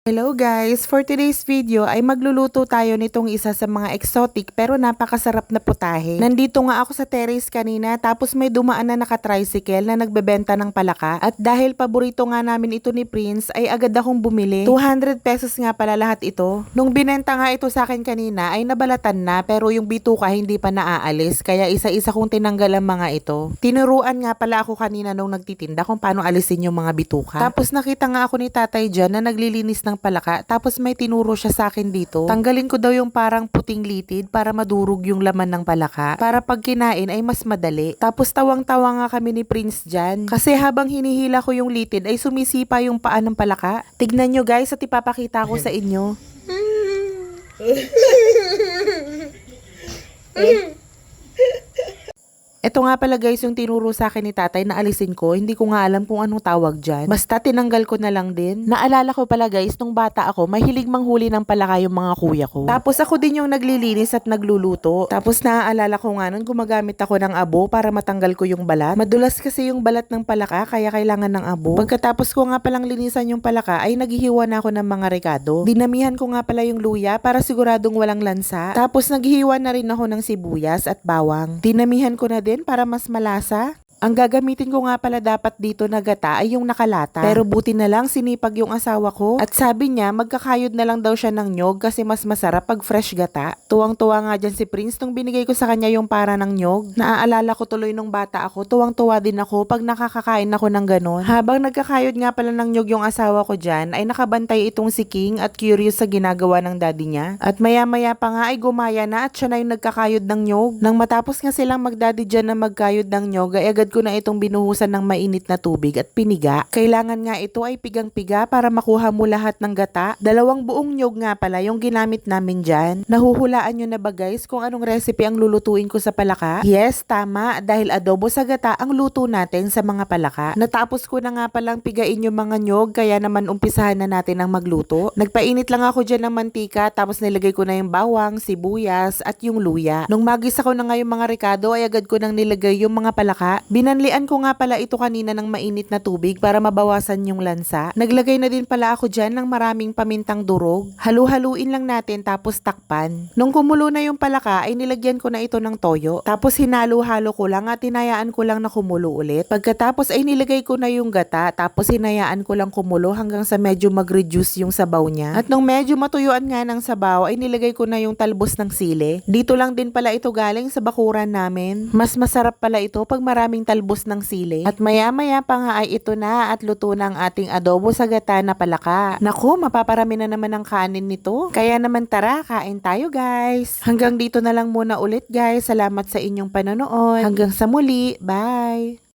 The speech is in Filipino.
Hello guys! For today's video ay magluluto tayo nitong isa sa mga exotic pero napakasarap na putahe. Nandito nga ako sa terrace kanina tapos may dumaan na naka-tricycle na nagbebenta ng palaka at dahil paborito nga namin ito ni Prince ay agad akong bumili. 200 pesos nga pala lahat ito. Nung binenta nga ito sa akin kanina ay nabalatan na pero yung bituka hindi pa naaalis kaya isa-isa kong tinanggal ang mga ito. Tinuruan nga pala ako kanina nung nagtitinda kung paano alisin yung mga bituka. Tapos nakita nga ako ni tatay dyan na naglilinis ng palaka tapos may tinuro siya sa akin dito. Tanggalin ko daw yung parang puting litid para madurog yung laman ng palaka para pag kinain ay mas madali. Tapos tawang-tawa nga kami ni Prince dyan kasi habang hinihila ko yung litid ay sumisipa yung paa ng palaka. Tignan nyo guys at ipapakita ko sa inyo. Ito nga pala guys yung tinuro sa akin ni tatay na alisin ko. Hindi ko nga alam kung anong tawag dyan. Basta tinanggal ko na lang din. Naalala ko pala guys, nung bata ako, mahilig manghuli ng palaka yung mga kuya ko. Tapos ako din yung naglilinis at nagluluto. Tapos naaalala ko nga nun, gumagamit ako ng abo para matanggal ko yung balat. Madulas kasi yung balat ng palaka, kaya kailangan ng abo. Pagkatapos ko nga palang linisan yung palaka, ay naghihiwa na ako ng mga rekado. Dinamihan ko nga pala yung luya para siguradong walang lansa. Tapos naghihiwa na rin ako ng sibuyas at bawang. Dinamihan ko na din para mas malasa. Ang gagamitin ko nga pala dapat dito na gata ay yung nakalata. Pero buti na lang sinipag yung asawa ko. At sabi niya magkakayod na lang daw siya ng nyog kasi mas masarap pag fresh gata. Tuwang-tuwa nga dyan si Prince nung binigay ko sa kanya yung para ng nyog. Naaalala ko tuloy nung bata ako. Tuwang-tuwa din ako pag nakakakain ako ng ganon. Habang nagkakayod nga pala ng nyog yung asawa ko dyan ay nakabantay itong si King at curious sa ginagawa ng daddy niya. At maya-maya pa nga ay gumaya na at siya na yung nagkakayod ng nyog. Nang matapos nga silang magdaddy dyan na magkayod ng nyog ay agad ko na itong binuhusan ng mainit na tubig at piniga. Kailangan nga ito ay pigang-piga para makuha mo lahat ng gata. 2 buong nyog nga pala yung ginamit namin dyan. Nahuhulaan nyo na ba guys kung anong recipe ang lulutuin ko sa palaka? Yes, tama. Dahil adobo sa gata ang luto natin sa mga palaka. Natapos ko na nga palang pigain yung mga nyog kaya naman umpisahan na natin ang magluto. Nagpainit lang ako dyan ng mantika tapos nilagay ko na yung bawang, sibuyas at yung luya. Nung magisa ko na nga yung mga rekado ay agad ko nang nilagay yung mga palaka. Binanlian ko nga pala ito kanina ng mainit na tubig para mabawasan yung lansa. Naglagay na din pala ako dyan ng maraming pamintang durog. Halu-haluin lang natin tapos takpan. Nung kumulo na yung palaka ay nilagyan ko na ito ng toyo. Tapos hinalo-halo ko lang at hinayaan ko lang na kumulo ulit. Pagkatapos ay nilagay ko na yung gata tapos hinayaan ko lang kumulo hanggang sa medyo mag-reduce yung sabaw niya. At nung medyo matuyuan nga ng sabaw ay nilagay ko na yung talbos ng sili. Dito lang din pala ito galing sa bakuran namin. Mas masarap pala ito pag maraming talbos ng sili. At maya-maya pa nga ay ito na at luto na ang ating adobo sa gata na palaka. Naku, mapaparami na naman ang kanin nito. Kaya naman tara, kain tayo guys. Hanggang dito na lang muna ulit guys. Salamat sa inyong panonood. Hanggang sa muli. Bye!